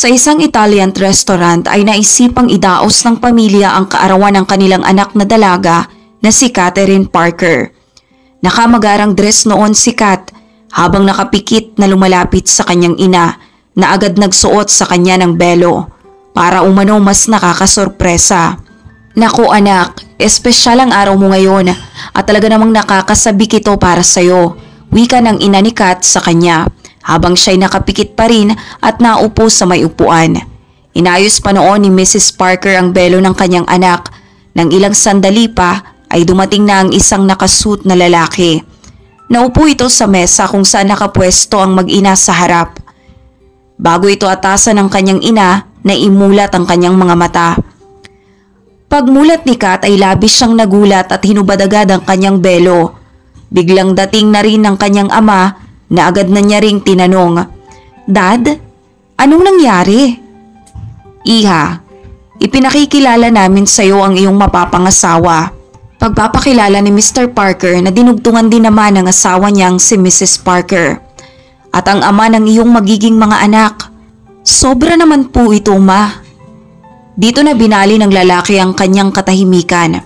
Sa isang Italian restaurant ay naisipang idaos ng pamilya ang kaarawan ng kanilang anak na dalaga na si Catherine Parker. Nakamagarang dress noon si Kat habang nakapikit na lumalapit sa kanyang ina na agad nagsuot sa kanya ng belo para umano mas nakakasorpresa. Naku anak, espesyal ang araw mo ngayon at talaga namang nakakasabik ito para sa'yo, wika ng ina ni Kat sa kanya habang siya'y nakapikit pa rin at naupo sa may upuan. Inayos pa noon ni Mrs. Parker ang belo ng kanyang anak. Nang ilang sandali pa ay dumating na ang isang nakasuit na lalaki. Naupo ito sa mesa kung saan nakapwesto ang mag-ina sa harap. Bago ito atasan ng kanyang ina, naimulat ang kanyang mga mata. Pagmulat ni Kat ay labis siyang nagulat at hinubad agad ang kanyang belo. Biglang dating na rin ng kanyang ama na agad na niya ring tinanong, "Dad, anong nangyari?" "Iha, ipinakikilala namin sa iyo ang iyong mapapangasawa." Pagpapakilala ni Mr. Parker na dinugtungan din naman ng asawa niyang si Mrs. Parker. "At ang ama ng iyong magiging mga anak." "Sobra naman po ito, ma." Dito na binali ng lalaki ang kanyang katahimikan.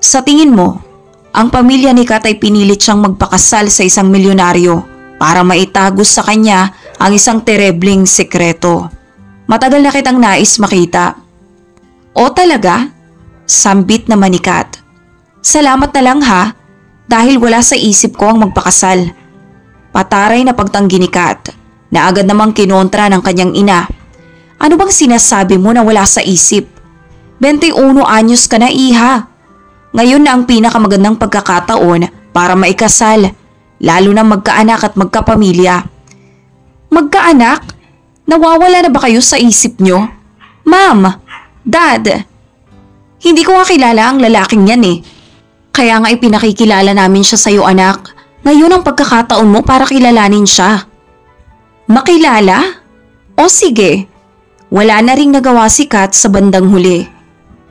"Sa tingin mo, ang pamilya ni Kat ay pinilit siyang magpakasal sa isang milyonaryo para maitago sa kanya ang isang terebling sekreto. Matagal na kitang nais makita." "O talaga?" Sambit naman ni Kat. "Salamat na lang ha, dahil wala sa isip ko ang magpakasal." Pataray na pagtanggi ni Kat na agad namang kinontra ng kanyang ina. "Ano bang sinasabi mo na wala sa isip? 21 anyos ka na, iha. Ngayon na ang pinakamagandang pagkakataon para maikasal, lalo na magkaanak at magkapamilya." "Magkaanak? Nawawala na ba kayo sa isip nyo? Ma'am, Dad, hindi ko nga kilala ang lalaking yan eh. Kaya nga ipinakikilala namin siya sa iyo anak. Ngayon ang pagkakataon mo para kilalanin siya." "Makilala? O sige." Wala na ring nagawa si Kat sa bandang huli,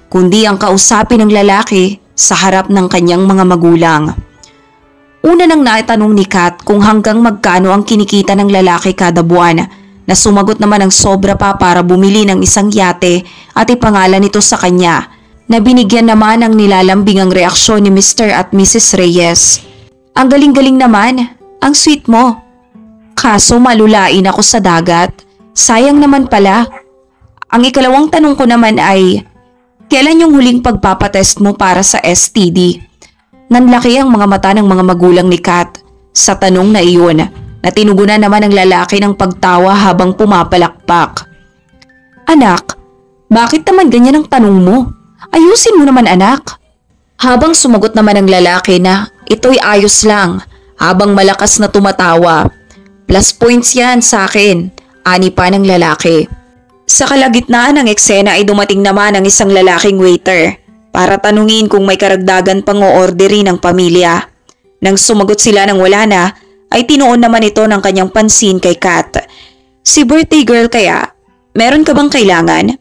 kundi ang kausapin ng lalaki sa harap ng kanyang mga magulang. Una nang naitanong ni Kat kung hanggang magkano ang kinikita ng lalaki kada buwan, na sumagot naman ng sobra pa para bumili ng isang yate at ipangalan ito sa kanya, na binigyan naman ng nilalambingang reaksyon ni Mr. at Mrs. Reyes. "Ang galing-galing naman, ang sweet mo. Kaso malulain ako sa dagat, sayang naman pala. Ang ikalawang tanong ko naman ay, kailan yung huling pagpapatest mo para sa STD?" Nanlaki ang mga mata ng mga magulang ni Kat sa tanong na iyon, na tinugunan naman ng lalaki ng pagtawa habang pumapalakpak. "Anak, bakit naman ganyan ang tanong mo? Ayusin mo naman anak." Habang sumagot naman ang lalaki na ito'y ayos lang habang malakas na tumatawa. "Plus points yan sa akin," ani pa ng lalaki. Sa kalagitnaan ng eksena ay dumating naman ang isang lalaking waiter para tanungin kung may karagdagan pang o-orderin ng pamilya. Nang sumagot sila ng wala na, ay tinuon naman ito ng kanyang pansin kay Kat. "Si birthday girl kaya? Meron ka bang kailangan?"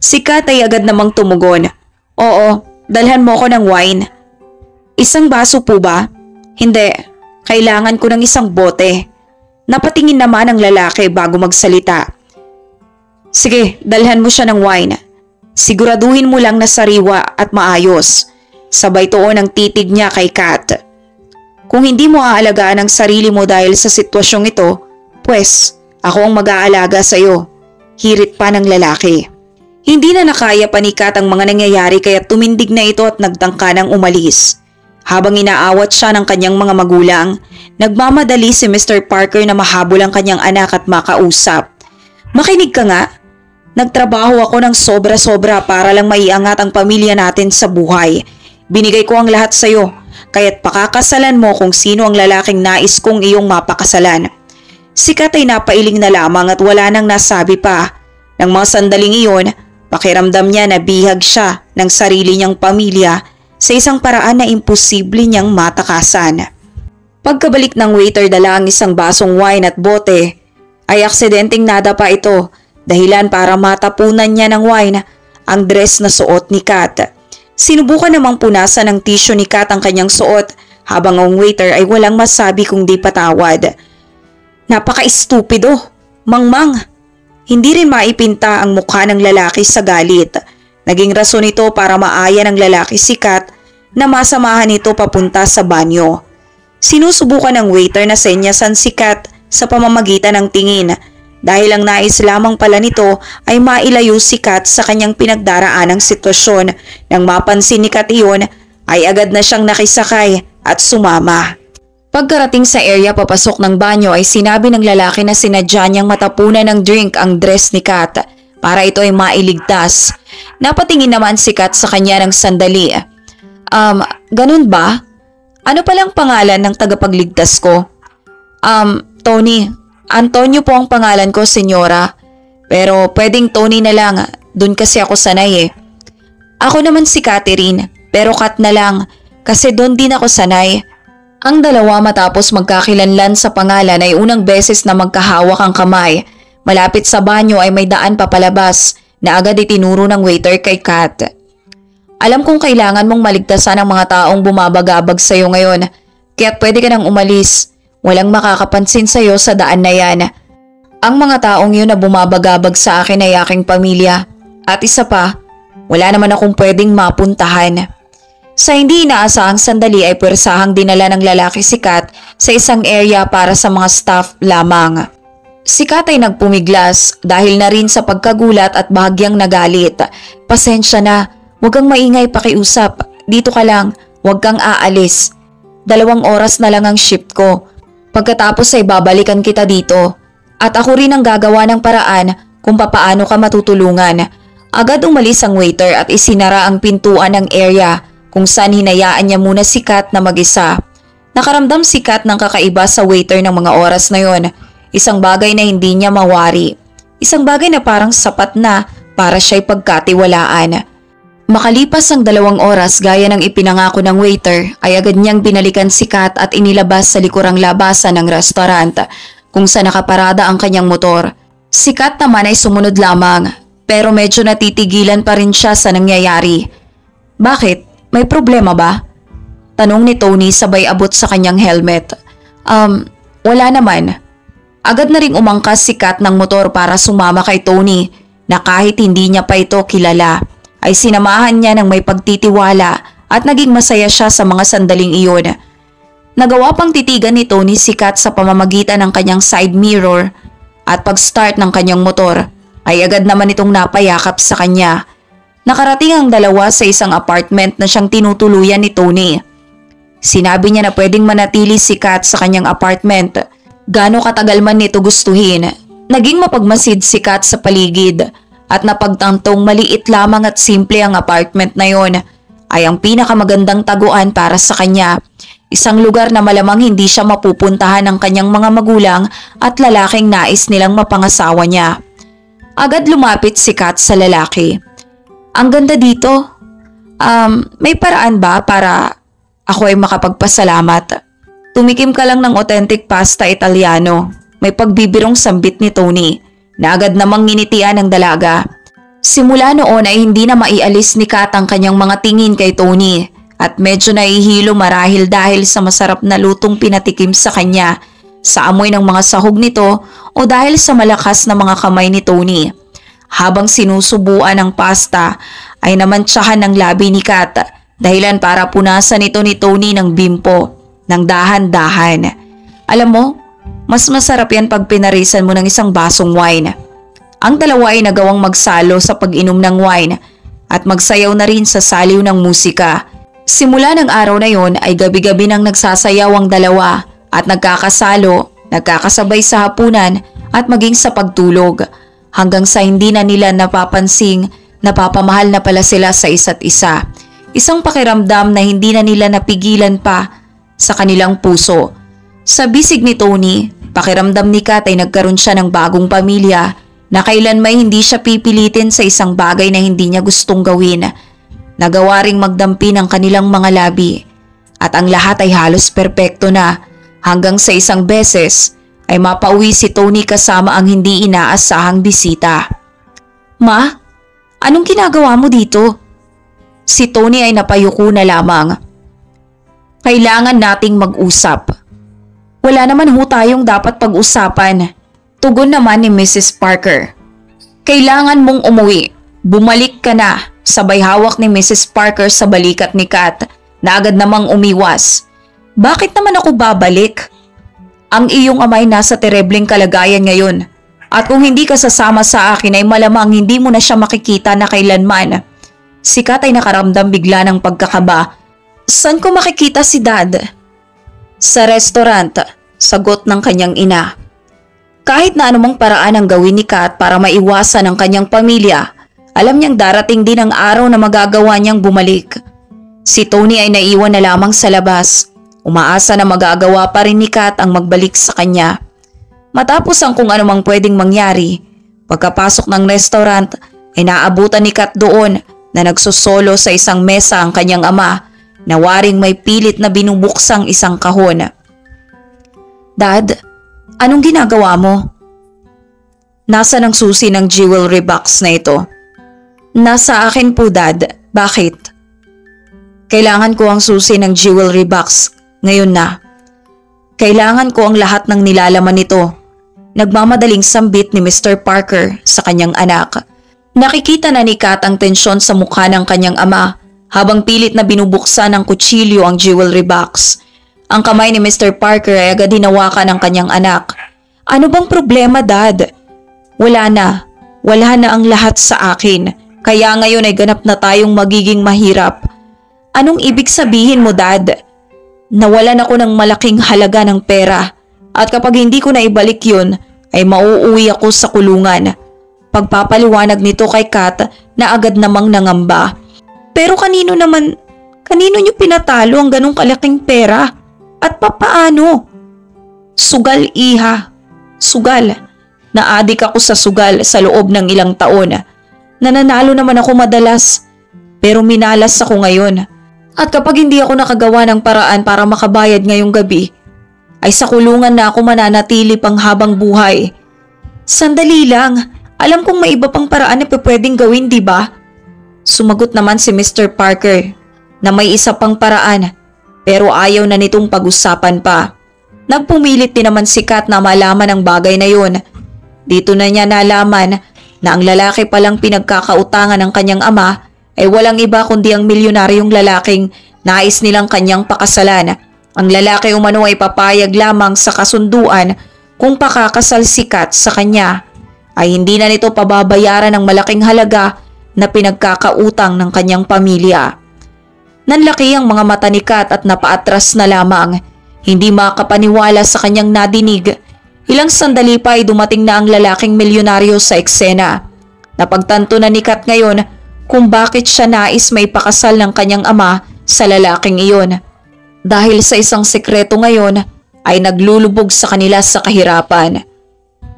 Si Kat ay agad namang tumugon, "Oo, dalhan mo ko ng wine." "Isang baso po ba?" "Hindi, kailangan ko ng isang bote." Napatingin naman ang lalaki bago magsalita. "Sige, dalhan mo siya ng wine. Siguraduhin mo lang na sariwa at maayos." Sabay tuon ang titig niya kay Kat. "Kung hindi mo aalagaan ang sarili mo dahil sa sitwasyong ito, pues ako ang mag-aalaga sa iyo." Hirit pa ng lalaki. Hindi na nakaya pa ni Kat ang mga nangyayari kaya tumindig na ito at nagtangka ng umalis. Habang inaawat siya ng kanyang mga magulang, nagmamadali si Mr. Parker na mahabol ang kanyang anak at makausap. "Makinig ka nga. Nagtrabaho ako ng sobra-sobra para lang maiangat ang pamilya natin sa buhay. Binigay ko ang lahat sa iyo, kaya't pakakasalan mo kung sino ang lalaking nais kong iyong mapakasalan." Si Kat ay napailing na lamang at wala nang nasabi pa. Nang mga sandaling iyon, pakiramdam niya na bihag siya ng sarili niyang pamilya sa isang paraan na imposible niyang matakasan. Pagkabalik ng waiter dala ang isang basong wine at bote, ay aksidenteng nadapa ito dahilan para matapunan niya ng wine ang dress na suot ni Kat. Sinubukan namang punasan ng tissue ni Kat ang kanyang suot habang ang waiter ay walang masabi kundi patawad. "Napaka-estupido, Mangmang. Hindi rin maipinta ang mukha ng lalaki sa galit. Naging rason ito para maaya ng lalaki si Kat na masamahan ito papunta sa banyo. Sinusubukan ng waiter na senyasan si Kat sa pamamagitan ng tingin dahil ang nais lamang pala nito ay mailayo si Kat sa kanyang pinagdaraanang sitwasyon. Nang mapansin ni Kat iyon ay agad na siyang nakisakay at sumama. Pagkarating sa area papasok ng banyo ay sinabi ng lalaki na sinadya niyang matapunan ng drink ang dress ni Kat para ito ay mailigtas. Napatingin naman si Kat sa kanya ng sandali. Ganun ba? Ano palang pangalan ng tagapagligtas ko? Tony. Antonio po ang pangalan ko, senyora. Pero pwedeng Tony na lang, dun kasi ako sanay eh. Ako naman si Catherine, pero Kat na lang, kasi dun din ako sanay. Ang dalawa matapos magkakilanlan sa pangalan ay unang beses na magkahawak ang kamay. Malapit sa banyo ay may daan papalabas na agad itinuro ng waiter kay Kat. Alam kong kailangan mong maligtasan ang mga taong bumabagabag sa'yo ngayon, kaya't pwede ka nang umalis. Walang makakapansin sa'yo sa daan na yan. Ang mga taong yun na bumabagabag sa akin ay aking pamilya. At isa pa, wala naman akong pwedeng mapuntahan. Sa hindi inaasahang sandali ay pwersahang dinala ng lalaki si Kat sa isang area para sa mga staff lamang. Si Kat ay nagpumiglas dahil na rin sa pagkagulat at bahagyang nagalit. Pasensya na, huwag kang maingay, pakiusap. Dito ka lang, huwag kang aalis. 2 oras na lang ang shift ko. Pagkatapos ay babalikan kita dito. At ako rin ang gagawa ng paraan kung papaano ka matutulungan. Agad umalis ang waiter at isinara ang pintuan ng area kung saan hinayaan niya muna si Kat na mag-isa. Nakaramdam si Kat ng kakaiba sa waiter ng mga oras na yon. Isang bagay na hindi niya mawari. Isang bagay na parang sapat na para siya'y pagkatiwalaan. Makalipas ang 2 oras gaya ng ipinangako ng waiter ay agad niyang binalikan si Kat at inilabas sa likurang labasan ng restaurant kung saan nakaparada ang kanyang motor. Si Kat naman ay sumunod lamang pero medyo natitigilan pa rin siya sa nangyayari. Bakit? May problema ba? Tanong ni Tony sabay abot sa kanyang helmet. Wala naman. Agad na ring umangkas si Kat ng motor para sumama kay Tony na kahit hindi niya pa ito kilala ay sinamahan niya ng may pagtitiwala at naging masaya siya sa mga sandaling iyon. Nagawa pang titigan ni Tony si Kat sa pamamagitan ng kanyang side mirror at pag-start ng kanyang motor ay agad naman itong napayakap sa kanya. Nakarating ang dalawa sa isang apartment na siyang tinutuluyan ni Tony. Sinabi niya na pwedeng manatili si Kat sa kanyang apartment. Gaano katagal man nito gustuhin. Naging mapagmasid si Kat sa paligid at napagtantong maliit lamang at simple ang apartment na yon ay ang pinakamagandang taguan para sa kanya. Isang lugar na malamang hindi siya mapupuntahan ng kanyang mga magulang at lalaking nais nilang mapangasawa niya. Agad lumapit si Kat sa lalaki. Ang ganda dito. May paraan ba para ako ay makapagpasalamat? Tumikim ka lang ng authentic pasta Italiano. May pagbibirong sambit ni Tony na agad namang nginitian ng dalaga. Simula noon ay hindi na maialis ni Kat ang kanyang mga tingin kay Tony at medyo nahihilo marahil dahil sa masarap na lutong pinatikim sa kanya, sa amoy ng mga sahog nito o dahil sa malakas na mga kamay ni Tony. Habang sinusubuan ang pasta ay namantsahan ng labi ni Kat dahilan para punasan ito ni Tony ng bimpo ng dahan-dahan. Alam mo, mas masarap yan pag pinarisan mo ng isang basong wine. Ang dalawa ay nagawang magsalo sa pag-inom ng wine at magsayaw na rin sa saliw ng musika. Simula ng araw na yon ay gabi-gabi nang nagsasayaw ang dalawa at nagkakasalo, nagkakasabay sa hapunan at maging sa pagtulog. Hanggang sa hindi na nila napapansing napapamahal na pala sila sa isa't isa. Isang pakiramdam na hindi na nila napigilan pa sa kanilang puso. Sa bisig ni Tony, pakiramdam ni Kat ay nagkaroon siya ng bagong pamilya na kailan may hindi siya pipilitin sa isang bagay na hindi niya gustong gawin. Nagawa ring magdampi ng kanilang mga labi at ang lahat ay halos perpekto na hanggang sa isang beses ay mapauwi si Tony kasama ang hindi inaasahang bisita. Ma, anong ginagawa mo dito? Si Tony ay napayuko na lamang. Kailangan nating mag-usap. Wala naman ho tayong dapat pag-usapan. Tugon naman ni Mrs. Parker. Kailangan mong umuwi. Bumalik ka na. Sabay hawak ni Mrs. Parker sa balikat ni Kat na agad namang umiwas. Bakit naman ako babalik? Ang iyong amay nasa terebleng kalagayan ngayon. At kung hindi ka sasama sa akin ay malamang hindi mo na siya makikita na kailanman. Si Kat ay nakaramdam bigla ng pagkakaba. Saan ko makikita si Dad? Sa restaurant, sagot ng kanyang ina. Kahit na anumang paraan ang gawin ni Kat para maiwasan ang kanyang pamilya, alam niyang darating din ang araw na magagawa niyang bumalik. Si Tony ay naiwan na lamang sa labas. Umaasa na magagawa pa rin ni Kat ang magbalik sa kanya. Matapos ang kung anumang pwedeng mangyari, pagkapasok ng restaurant ay naabutan ni Kat doon na nagsusolo sa isang mesa ang kanyang ama na waring may pilit na binubuksang isang kahon. Dad, anong ginagawa mo? Nasaan ang susi ng jewelry box na ito? Nasa akin po, Dad. Bakit? Kailangan ko ang susi ng jewelry box. Ngayon na. Kailangan ko ang lahat ng nilalaman nito. Nagmamadaling sambit ni Mr. Parker sa kanyang anak. Nakikita na ni Kat ang tensyon sa mukha ng kanyang ama habang pilit na binubuksan ng kutsilyo ang jewelry box. Ang kamay ni Mr. Parker ay agad hinawakan ng kanyang anak. Ano bang problema, Dad? Wala na. Wala na ang lahat sa akin. Kaya ngayon ay ganap na tayong magiging mahirap. Anong ibig sabihin mo, Dad? Nawalan ako ng malaking halaga ng pera at kapag hindi ko na ibalik yun ay mauuwi ako sa kulungan. Pagpapaliwanag nito kay Kat na agad namang nangamba. Pero kanino niyo pinatalo ang ganong kalaking pera? At papaano? Sugal, iha. Sugal. Naadik ako sa sugal sa loob ng ilang taon. Nananalo naman ako madalas. Pero minalas ako ngayon. At kapag hindi ako nakagawa ng paraan para makabayad ngayong gabi, ay sa kulungan na ako mananatili pang habang buhay. Sandali lang. Alam kong may iba pang paraan na pwedeng gawin, di ba? Sumagot naman si Mr. Parker na may isa pang paraan pero ayaw na nitong pag-usapan pa. Nagpumilit din naman si Kat na malaman ang bagay na yun. Dito na niya nalaman na ang lalaki palang pinagkakautangan ng kanyang ama ay walang iba kundi ang milyonaryong lalaking nais nilang kanyang pakasalan. Ang lalaki umano ay papayag lamang sa kasunduan kung pakakasal si Kat sa kanya ay hindi na nito pababayaran ng malaking halaga na pinagkakautang ng kanyang pamilya. Nanlaki ang mga mata ni Kat at napaatras na lamang. Hindi makapaniwala sa kanyang nadinig. Ilang sandali pa ay dumating na ang lalaking milyonaryo sa eksena. Napagtanto na ni Kat ngayon kung bakit siya nais may pakasal ng kanyang ama sa lalaking iyon. Dahil sa isang sekreto ngayon ay naglulubog sa kanila sa kahirapan.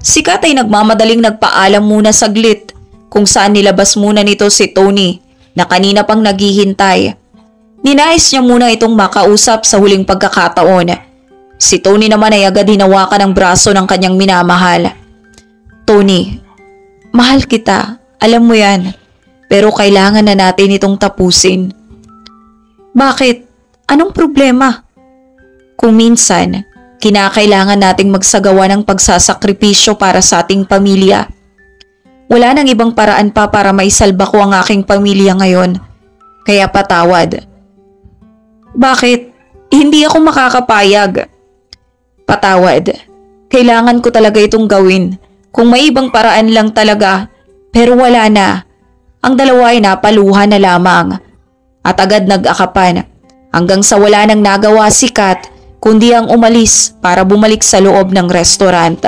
Si Kat ay nagmamadaling nagpaalam muna saglit kung saan nilabas muna nito si Tony na kanina pang naghihintay. Ninais niya muna itong makausap sa huling pagkakataon. Si Tony naman ay agad hinawakan ang braso ng kanyang minamahal. Tony, mahal kita, alam mo yan. Pero kailangan na natin itong tapusin. Bakit? Anong problema? Kung minsan, kinakailangan nating magsagawa ng pagsasakripisyo para sa ating pamilya. Wala nang ibang paraan pa para maisalba ko ang aking pamilya ngayon. Kaya patawad. Bakit? Hindi ako makakapayag. Patawad. Kailangan ko talaga itong gawin. Kung may ibang paraan lang talaga, pero wala na. Ang dalawa ay napaluhan na lamang at agad nag-akapan hanggang sa wala nang nagawa si Kat kundi ang umalis para bumalik sa loob ng restaurant.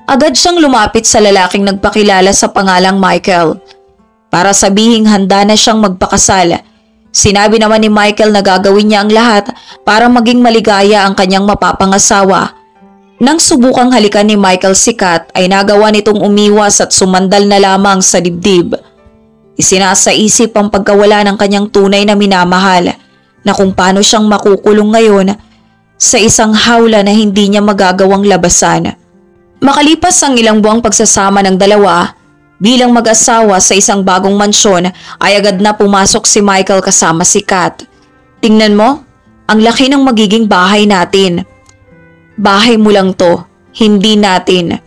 Agad siyang lumapit sa lalaking nagpakilala sa pangalang Michael para sabihing handa na siyang magpakasal. Sinabi naman ni Michael na gagawin niya ang lahat para maging maligaya ang kanyang mapapangasawa. Nang subukang halikan ni Michael si Kat ay nagawa nitong umiwas at sumandal na lamang sa dibdib. Isinasaisip ang pagkawala ng kanyang tunay na minamahal na kung paano siyang makukulong ngayon sa isang hawla na hindi niya magagawang labasan. Makalipas ang ilang buwang pagsasama ng dalawa, bilang mag-asawa sa isang bagong mansyon ay agad na pumasok si Michael kasama si Kat. Tingnan mo, ang laki ng magiging bahay natin. Bahay mo lang to, hindi natin.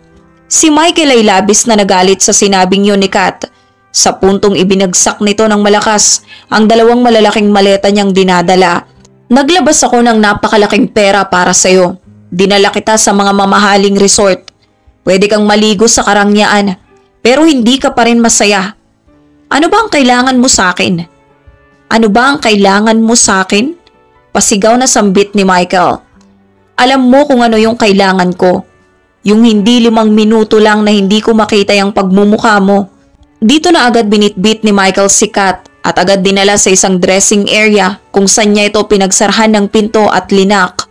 Si Michael ay labis na nagalit sa sinabing yun ni Kat. Sa puntong ibinagsak nito ng malakas ang dalawang malalaking maleta niyang dinadala. Naglabas ako ng napakalaking pera para sa'yo. Dinala kita sa mga mamahaling resort. Pwede kang maligo sa karangyaan, pero hindi ka pa rin masaya. Ano ba ang kailangan mo sa akin? Ano ba ang kailangan mo sa akin? Pasigaw na sambit ni Michael. Alam mo kung ano yung kailangan ko. Yung hindi 5 minuto lang na hindi ko makita yung pagmumukha mo. Dito na agad binitbit ni Michael si Kat at agad dinala sa isang dressing area kung saan niya ito pinagsarhan ng pinto at linak.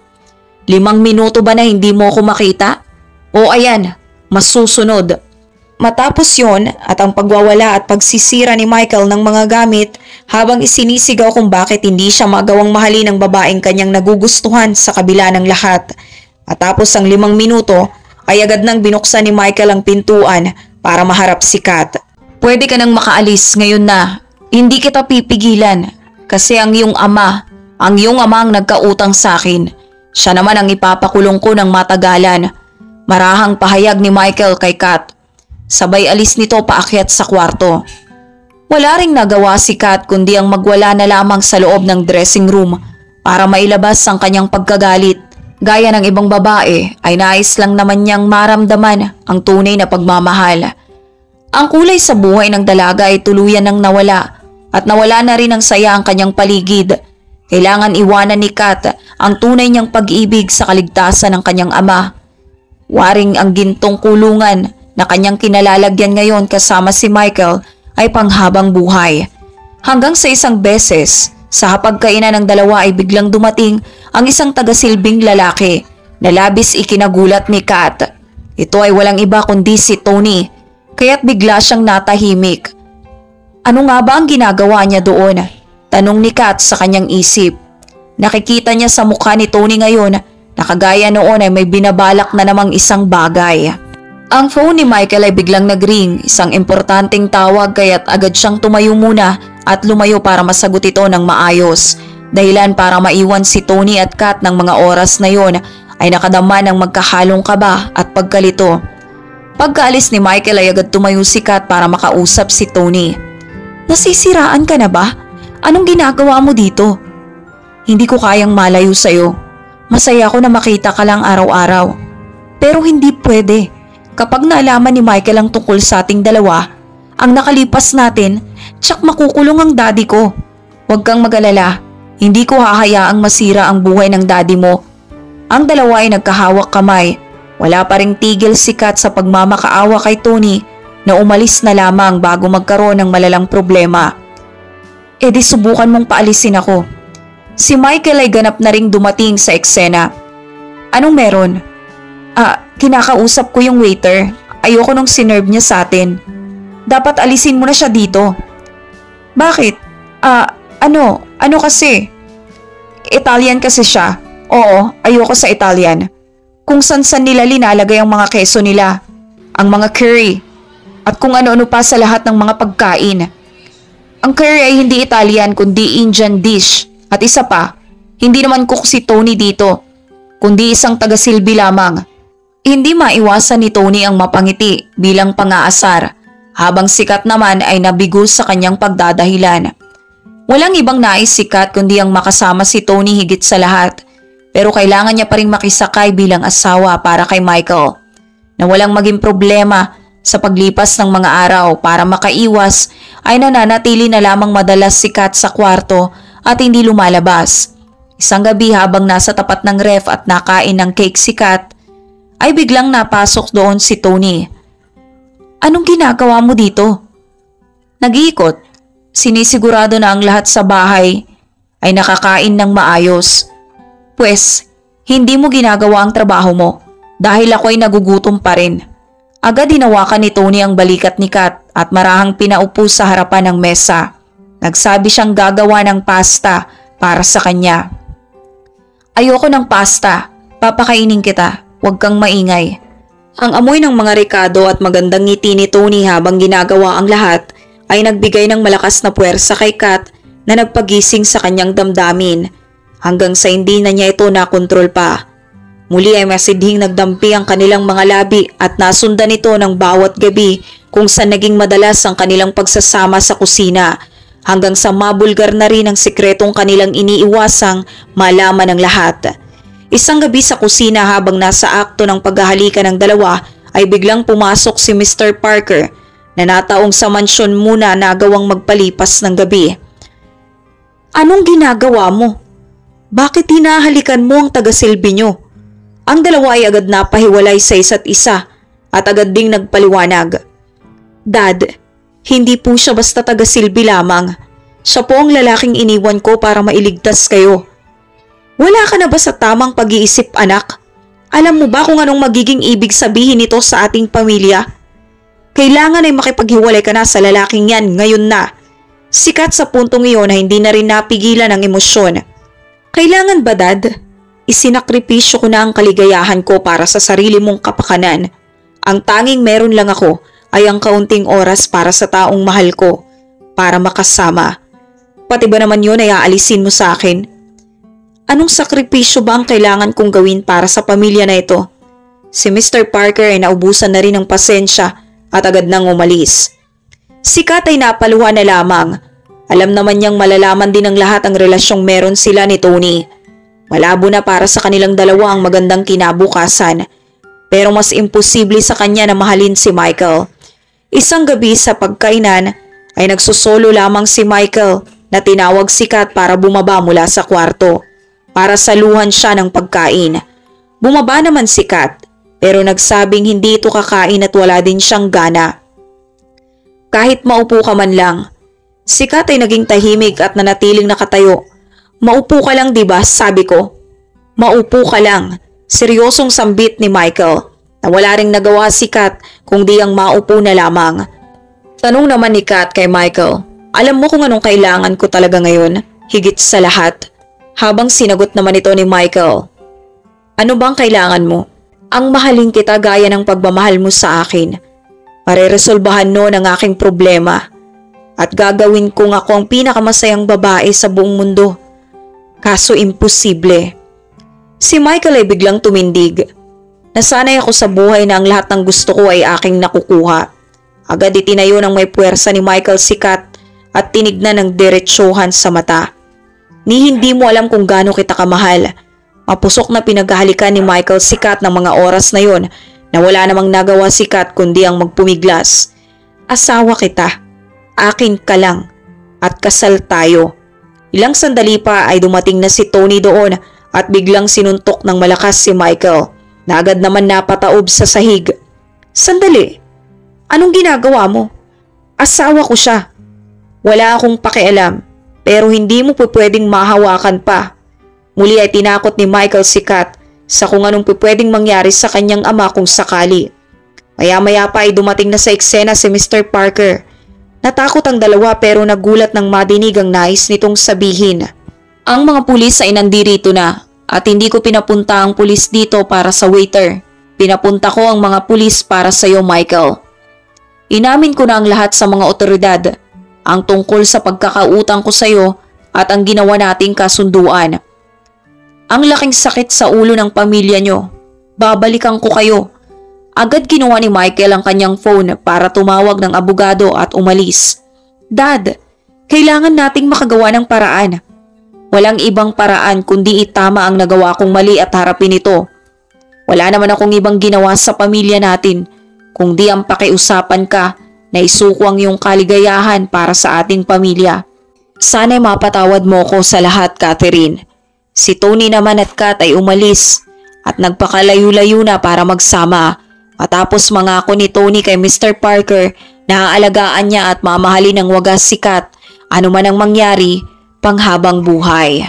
5 minuto ba na hindi mo ko makita? O ayan, masusunod. Matapos yon at ang pagwawala at pagsisira ni Michael ng mga gamit habang isinisigaw kung bakit hindi siya magawang mahalin ng babaeng kanyang nagugustuhan sa kabila ng lahat. Matapos ang 5 minuto ay agad nang binuksan ni Michael ang pintuan para maharap si Kat. Pwede ka nang makaalis ngayon na. Hindi kita pipigilan kasi ang iyong ama ang nagkautang sa akin. Siya naman ang ipapakulong ko ng matagalan. Marahang pahayag ni Michael kay Kat. Sabay alis nito paakyat sa kwarto. Wala ring nagawa si Kat kundi ang magwala na lamang sa loob ng dressing room para mailabas ang kanyang pagkagalit. Gaya ng ibang babae ay nais lang naman niyang maramdaman ang tunay na pagmamahal. Ang kulay sa buhay ng dalaga ay tuluyan nang nawala at nawala na rin ang saya ang kanyang paligid. Kailangan iwanan ni Kat ang tunay niyang pag-ibig sa kaligtasan ng kanyang ama. Waring ang gintong kulungan na kanyang kinalalagyan ngayon kasama si Michael ay panghabang buhay. Hanggang sa isang beses, sa hapagkainan ng dalawa ay biglang dumating ang isang tagasilbing lalaki na labis ikinagulat ni Kat. Ito ay walang iba kundi si Tony, kaya't bigla siyang natahimik. Ano nga ba ang ginagawa niya doon? Tanong ni Kat sa kanyang isip. Nakikita niya sa mukha ni Tony ngayon na kagaya noon ay may binabalak na namang isang bagay. Ang phone ni Michael ay biglang nagring, isang importanteng tawag kaya't agad siyang tumayo muna at lumayo para masagot ito ng maayos. Dahilan para maiwan si Tony at Kat ng mga oras na yon ay nakadama ng magkahalong kaba at pagkalito. Pagkaalis ni Michael ay agad tumayo si Kat para makausap si Tony. Nasisiraan ka na ba? Anong ginagawa mo dito? Hindi ko kayang malayo sa'yo. Masaya ko na makita ka lang araw-araw. Pero hindi pwede. Kapag naalaman ni Michael ang tungkol sa ating dalawa, ang nakalipas natin, tsak makukulong ang daddy ko. Huwag kang mag-alala, hindi ko hahayaang masira ang buhay ng daddy mo. Ang dalawa ay nagkahawak kamay. Wala pa ring tigil si Kat sa pagmamakaawa kay Tony na umalis na lamang bago magkaroon ng malalang problema. E di subukan mong paalisin ako. Si Michael ay ganap na ring dumating sa eksena. Anong meron? Kinakausap ko yung waiter. Ayoko nung sinerve niya sa atin. Dapat alisin mo na siya dito. Bakit? Ano kasi? Italian kasi siya. Oo, ayoko sa Italian. Kung san-san nila linalagay ang mga keso nila. Ang mga curry. At kung ano-ano pa sa lahat ng mga pagkain. Ang curry ay hindi Italian kundi Indian dish. At isa pa, hindi naman cook si Tony dito. Kundi isang tagasilbi lamang. Hindi maiwasan ni Tony ang mapangiti bilang pang-aasar, habang si Kat naman ay nabigo sa kanyang pagdadahilan. Walang ibang nais si Kat kundi ang makasama si Tony higit sa lahat, pero kailangan niya pa rin makisakay bilang asawa para kay Michael, na walang maging problema sa paglipas ng mga araw. Para makaiwas ay nananatili na lamang madalas si Kat sa kwarto at hindi lumalabas. Isang gabi habang nasa tapat ng ref at nakain ng cake si Kat, ay biglang napasok doon si Tony. Anong ginagawa mo dito? Nag-iikot. Sinisigurado na ang lahat sa bahay ay nakakain ng maayos. Pwes, hindi mo ginagawa ang trabaho mo dahil ako ay nagugutom pa rin. Agad hinawakan ni Tony ang balikat ni Kat at marahang pinaupo sa harapan ng mesa. Nagsabi siyang gagawa ng pasta para sa kanya. Ayoko ng pasta. Papakainin kita. Huwag kang maingay. Ang amoy ng mga rekado at magandang ngiti ni Tony habang ginagawa ang lahat ay nagbigay ng malakas na puwersa kay Kat na nagpagising sa kanyang damdamin hanggang sa hindi na niya ito nakontrol pa. Muli ay masidhing nagdampi ang kanilang mga labi at nasundan ito ng bawat gabi kung saan naging madalas ang kanilang pagsasama sa kusina hanggang sa mabulgar na rin ang sikretong kanilang iniiwasang malaman ng lahat. Isang gabi sa kusina habang nasa akto ng paghahalikan ng dalawa ay biglang pumasok si Mr. Parker na nataong sa mansyon muna nagawang magpalipas ng gabi. "Anong ginagawa mo? Bakit hinahalikan mo ang taga-silbi nyo?" Ang dalawa ay agad napahiwalay sa isa't isa at agad ding nagpaliwanag. "Dad, hindi po siya basta taga-silbi lamang. Siya po ang lalaking iniwan ko para mailigtas kayo." "Wala ka na ba sa tamang pag-iisip, anak? Alam mo ba kung anong magiging ibig sabihin nito sa ating pamilya? Kailangan ay makipaghiwalay ka na sa lalaking yan ngayon na." Sikat sa puntong iyon na hindi na rin napigilan ang emosyon. "Kailangan ba, Dad? Isinakripisyo ko na ang kaligayahan ko para sa sarili mong kapakanan. Ang tanging meron lang ako ay ang kaunting oras para sa taong mahal ko, para makasama. Pati ba naman yun ay aalisin mo sa akin? Anong sakripisyo ba ang kailangan kong gawin para sa pamilya na ito?" Si Mr. Parker ay naubusan na rin ng pasensya at agad nang umalis. Sikat ay napaluha na lamang. Alam naman niyang malalaman din ng lahat ang relasyong meron sila ni Tony. Malabo na para sa kanilang dalawa ang magandang kinabukasan, pero mas imposible sa kanya na mahalin si Michael. Isang gabi sa pagkainan ay nagsusolo lamang si Michael na tinawag si Kat para bumaba mula sa kwarto para saluhan siya ng pagkain. Bumaba naman si Kat pero nagsabing hindi ito kakain at wala din siyang gana. "Kahit maupo ka man lang." Si Kat ay naging tahimik at nanatiling nakatayo. "Maupo ka lang, diba? Sabi ko." "Maupo ka lang." Seryosong sambit ni Michael na wala ring nagawa si Kat kundi ang maupo na lamang. Tanong naman ni Kat kay Michael, "Alam mo kung anong kailangan ko talaga ngayon? Higit sa lahat." Habang sinagot naman ito ni Michael, "Ano bang kailangan mo?" "Ang mahalin kita gaya ng pagmamahal mo sa akin. Mareresolbahan noon ang aking problema. At gagawin kong ako ang pinakamasayang babae sa buong mundo. Kaso imposible." Si Michael ay biglang tumindig. Nasanay ako sa buhay na ang lahat ng gusto ko ay aking nakukuha. Agad itinayo ng may puwersa ni Michael si Kat at tinignan ng diretsuhan sa mata. "Ni hindi mo alam kung gaano kita kamahal." Mapusok na pinaghahalikan ni Michael si Kat ng mga oras na yon na wala namang nagawa si Kat kundi ang magpumiglas. "Asawa kita. Akin ka lang. At kasal tayo." Ilang sandali pa ay dumating na si Tony doon at biglang sinuntok ng malakas si Michael na agad naman napataob sa sahig. "Sandali, anong ginagawa mo? Asawa ko siya. Wala akong pakialam pero hindi mo pwedeng mahawakan pa." Muli ay tinakot ni Michael si Kat sa kung anong pwedeng mangyari sa kanyang ama kung sakali. Maya-maya pa ay dumating na sa eksena si Mr. Parker. Natakot ang dalawa pero nagulat nang madinig ang nais nitong sabihin. "Ang mga pulis ay nandirito na at hindi ko pinapunta ang pulis dito para sa waiter. Pinapunta ko ang mga pulis para sa iyo, Michael. Inamin ko na ang lahat sa mga otoridad, ang tungkol sa pagkakautang ko sa iyo at ang ginawa nating kasunduan. Ang laking sakit sa ulo ng pamilya nyo. Babalikan ko kayo." Agad ginawa ni Michael ang kanyang phone para tumawag ng abogado at umalis. "Dad, kailangan nating makagawa ng paraan. Walang ibang paraan kundi itama ang nagawa kong mali at harapin ito. Wala naman akong ibang ginawa sa pamilya natin kundi ang pakiusapan ka na isuko ang iyong kaligayahan para sa ating pamilya. Sana'y mapatawad mo ko sa lahat, Catherine." Si Tony naman at Kat ay umalis at nagpakalayo-layo na para magsama. Matapos mangako ni Tony kay Mr. Parker na aalagaan niya at mamahalin ng wagas si Kat, ano man ang mangyari, panghabang buhay.